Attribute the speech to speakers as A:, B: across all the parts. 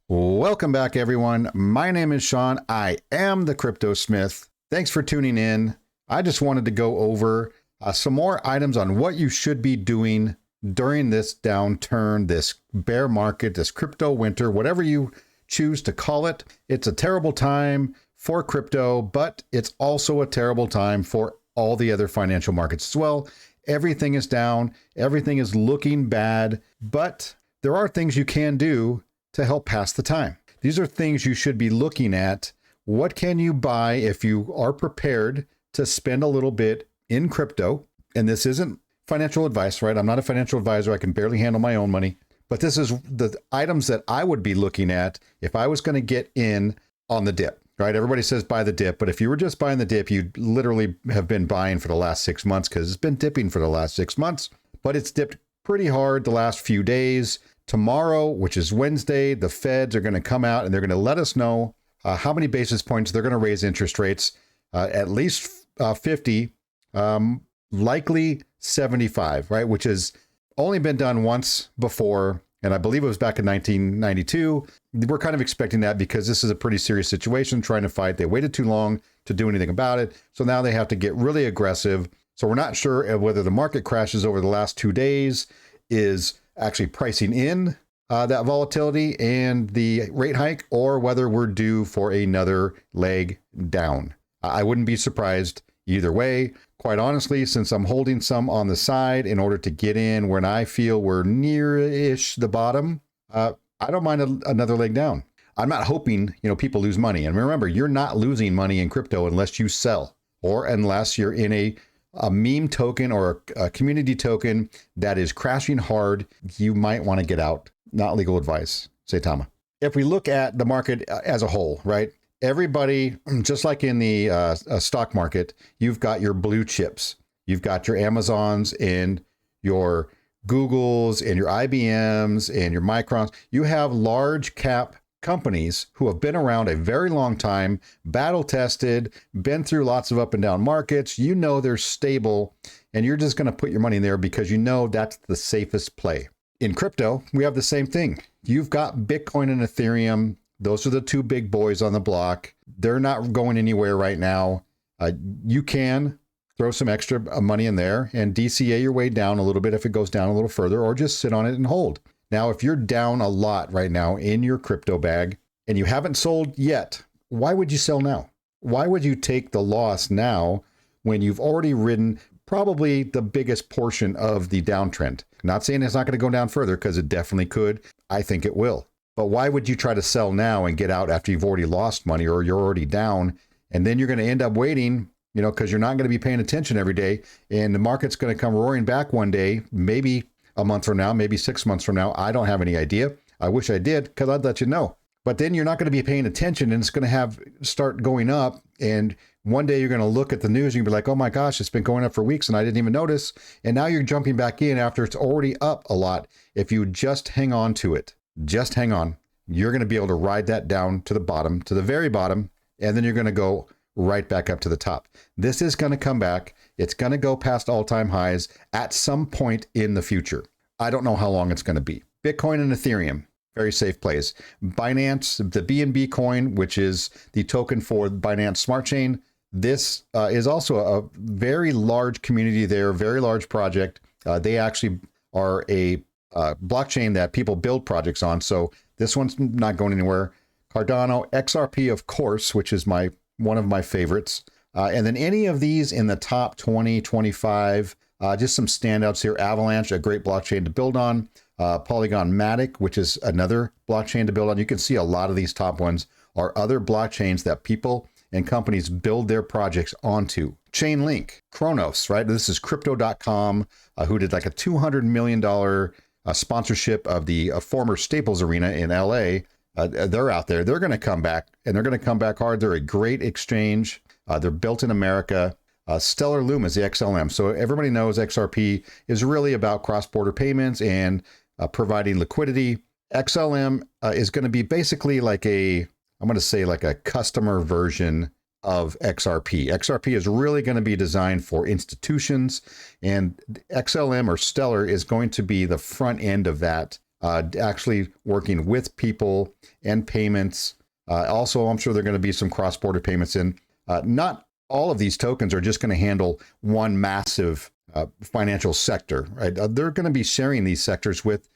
A: Welcome back, everyone. My name is Sean. I am the Crypto Smith. Thanks for tuning in. I just wanted to go over some more items on what you should be doing during this downturn, this bear market, this crypto winter, whatever you choose to call it. It's a terrible time for crypto, but it's also a terrible time for all the other financial markets as well. Everything is down. Everything is looking bad, but there are things you can do to help pass the time. These are things you should be looking at. What can you buy if you are prepared to spend a little bit in crypto? And this isn't financial advice, right? I'm not a financial advisor. I can barely handle my own money. But this is the items that I would be looking at if I was going to get in on the dip, right? Everybody says buy the dip, but if you were just buying the dip, you'd literally have been buying for the last 6 months because it's been dipping for the last 6 months, but it's dipped pretty hard the last few days. Tomorrow, which is Wednesday, the Feds are going to come out and they're going to let us know how many basis points they're going to raise interest rates, at least 50, likely 75, right? Which has only been done once before. And I believe it was back in 1992. We're kind of expecting that because this is a pretty serious situation trying to fight. They waited too long to do anything about it. So now they have to get really aggressive. So we're not sure whether the market crashes over the last 2 days is actually pricing in that volatility and the rate hike, or whether we're due for another leg down. I wouldn't be surprised either way. Quite honestly, since I'm holding some on the side in order to get in when I feel we're near-ish the bottom, I don't mind another leg down. I'm not hoping, people lose money. And remember, you're not losing money in crypto unless you sell or unless you're in a meme token or a community token that is crashing hard. You might want to get out. Not legal advice. Saitama. If we look at the market as a whole, right? Everybody, just like in the stock market, you've got your blue chips. You've got your Amazons and your Googles and your IBMs and your Microns. You have large cap companies who have been around a very long time, battle tested, been through lots of up and down markets. They're stable, and you're just going to put your money in there because that's the safest play. In crypto, we have the same thing. You've got Bitcoin and Ethereum. Those are the two big boys on the block. They're not going anywhere right now. You can throw some extra money in there and DCA your way down a little bit if it goes down a little further, or just sit on it and hold. Now, if you're down a lot right now in your crypto bag and you haven't sold yet, why would you sell now? Why would you take the loss now when you've already ridden probably the biggest portion of the downtrend? Not saying it's not going to go down further, because it definitely could. I think it will. But why would you try to sell now and get out after you've already lost money or you're already down? And then you're going to end up waiting, because you're not going to be paying attention every day. And the market's going to come roaring back one day, maybe a month from now, maybe 6 months from now. I don't have any idea. I wish I did, because I'd let you know. But then you're not going to be paying attention, and it's going to start going up. And one day you're going to look at the news and you'll be like, oh my gosh, it's been going up for weeks and I didn't even notice. And now you're jumping back in after it's already up a lot. If you just hang on to it, just hang on, you're going to be able to ride that down to the bottom, to the very bottom. And then you're going to go right back up to the top. This is going to come back. It's going to go past all-time highs at some point in the future. I don't know how long it's going to be. Bitcoin and Ethereum, very safe plays. Binance, the BNB coin, which is the token for Binance Smart Chain. This is also a very large community there, very large project. They actually are a blockchain that people build projects on. So this one's not going anywhere. Cardano, XRP, of course, which is one of my favorites. And then any of these in the top 20, 25, just some standouts here. Avalanche, a great blockchain to build on. Polygon Matic, which is another blockchain to build on. You can see a lot of these top ones are other blockchains that people and companies build their projects onto. Chainlink, Kronos, right? This is crypto.com, who did like a $200 million sponsorship of the former Staples Arena in LA. They're out there. They're going to come back, and they're going to come back hard. They're a great exchange. They're built in America. Stellar Loom is the XLM. So everybody knows XRP is really about cross-border payments and providing liquidity. XLM is going to be basically like a customer version of XRP. XRP is really going to be designed for institutions, and XLM or Stellar is going to be the front end of that actually working with people and payments. Also, I'm sure there are going to be some cross-border payments in. Not all of these tokens are just going to handle one massive financial sector, right? They're going to be sharing these sectors with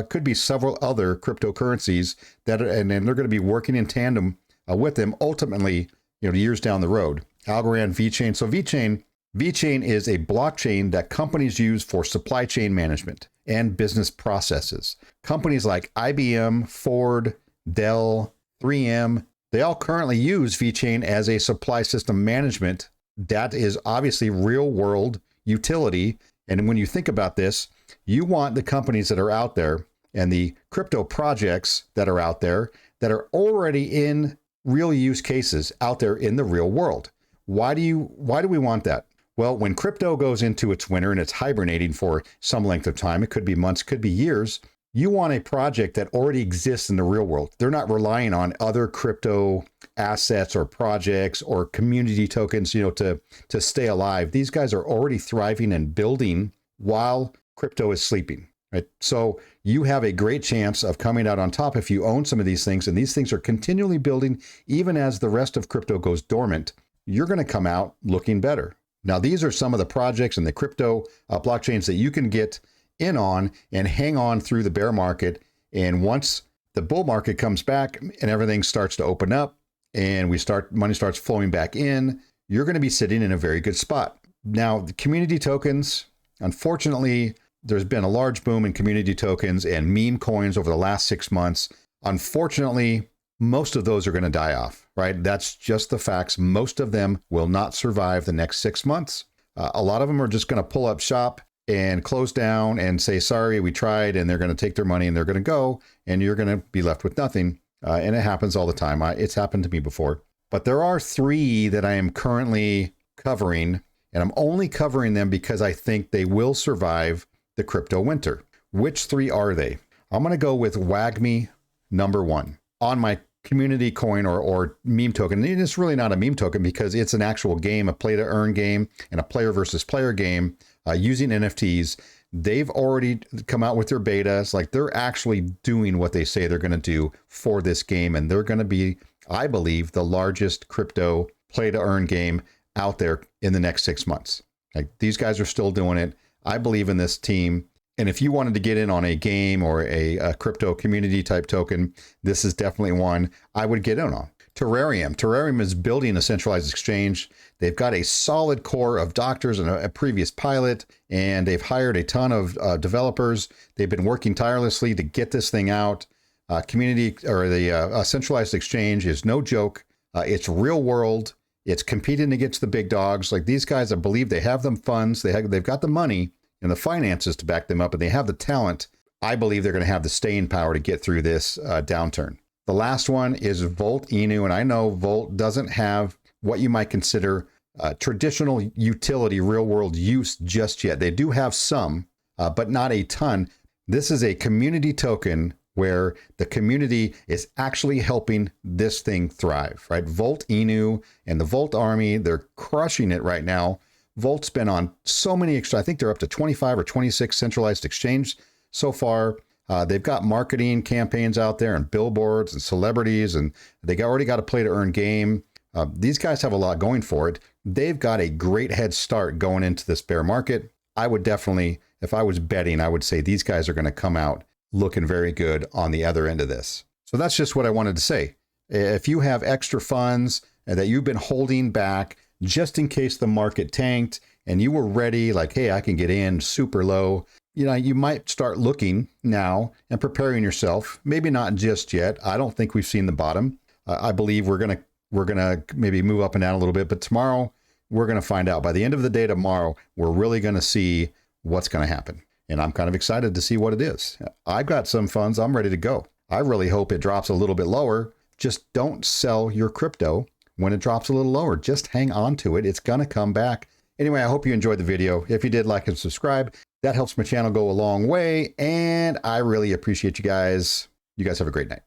A: could be several other cryptocurrencies and then they're going to be working in tandem with them ultimately, years down the road. Algorand, VeChain. So VeChain is a blockchain that companies use for supply chain management and business processes. Companies like IBM, Ford, Dell, 3M, they all currently use VeChain as a supply system management. That is obviously real world utility. And when you think about this, you want the companies that are out there and the crypto projects that are out there that are already in real use cases out there in the real world. Why do we want that? Well, when crypto goes into its winter and it's hibernating for some length of time, it could be months, could be years, you want a project that already exists in the real world. They're not relying on other crypto assets or projects or community tokens, to stay alive. These guys are already thriving and building while crypto is sleeping, right? So you have a great chance of coming out on top if you own some of these things, and these things are continually building even as the rest of crypto goes dormant. You're going to come out looking better. Now, these are some of the projects and the crypto blockchains that you can get in on and hang on through the bear market. And once the bull market comes back and everything starts to open up and money starts flowing back in, you're going to be sitting in a very good spot. Now, the community tokens, unfortunately, there's been a large boom in community tokens and meme coins over the last 6 months. Unfortunately, most of those are going to die off, right? That's just the facts. Most of them will not survive the next 6 months. A lot of them are just going to pull up shop and close down and say, sorry, we tried, and they're going to take their money and they're going to go, and you're going to be left with nothing. And it happens all the time. It's happened to me before. But there are 3 that I am currently covering, and I'm only covering them because I think they will survive the crypto winter. Which 3 are they? I'm going to go with Wagmi, number 1. On my community coin or meme token. And it's really not a meme token because it's an actual game, a play to earn game and a player versus player game using NFTs. They've already come out with their betas. Like, they're actually doing what they say they're going to do for this game. And they're going to be, I believe, the largest crypto play to earn game out there in the next 6 months. Like, these guys are still doing it. I believe in this team. And if you wanted to get in on a game or a crypto community type token, this is definitely one I would get in on. Terareum. Terareum is building a centralized exchange. They've got a solid core of doctors and a previous pilot, and they've hired a ton of developers. They've been working tirelessly to get this thing out. Community or the centralized exchange is no joke. It's real world. It's competing against the big dogs. Like, these guys, I believe they have them funds. They've got the money and the finances to back them up, and they have the talent. I believe they're going to have the staying power to get through this downturn. The last one is Volt Inu, and I know Volt doesn't have what you might consider traditional utility, real world use just yet. They do have some, but not a ton. This is a community token where the community is actually helping this thing thrive, right? Volt Inu and the Volt Army, they're crushing it right now. Volt's been on so many I think they're up to 25 or 26 centralized exchange so far. They've got marketing campaigns out there and billboards and celebrities, and they already got a play to earn game. These guys have a lot going for it. They've got a great head start going into this bear market. I would definitely, if I was betting, I would say these guys are going to come out looking very good on the other end of this. So that's just what I wanted to say. If you have extra funds that you've been holding back just in case the market tanked and you were ready, like, hey, I can get in super low, you might start looking now and preparing yourself. Maybe not just yet. I don't think we've seen the bottom. I believe we're gonna maybe move up and down a little bit, but tomorrow we're gonna find out. By the end of the day tomorrow, we're really gonna see what's gonna happen. And I'm kind of excited to see what it is. I've got some funds. I'm ready to go. I really hope it drops a little bit lower. Just don't sell your crypto when it drops a little lower. Just hang on to it. It's going to come back. Anyway, I hope you enjoyed the video. If you did, like and subscribe. That helps my channel go a long way. And I really appreciate you guys. You guys have a great night.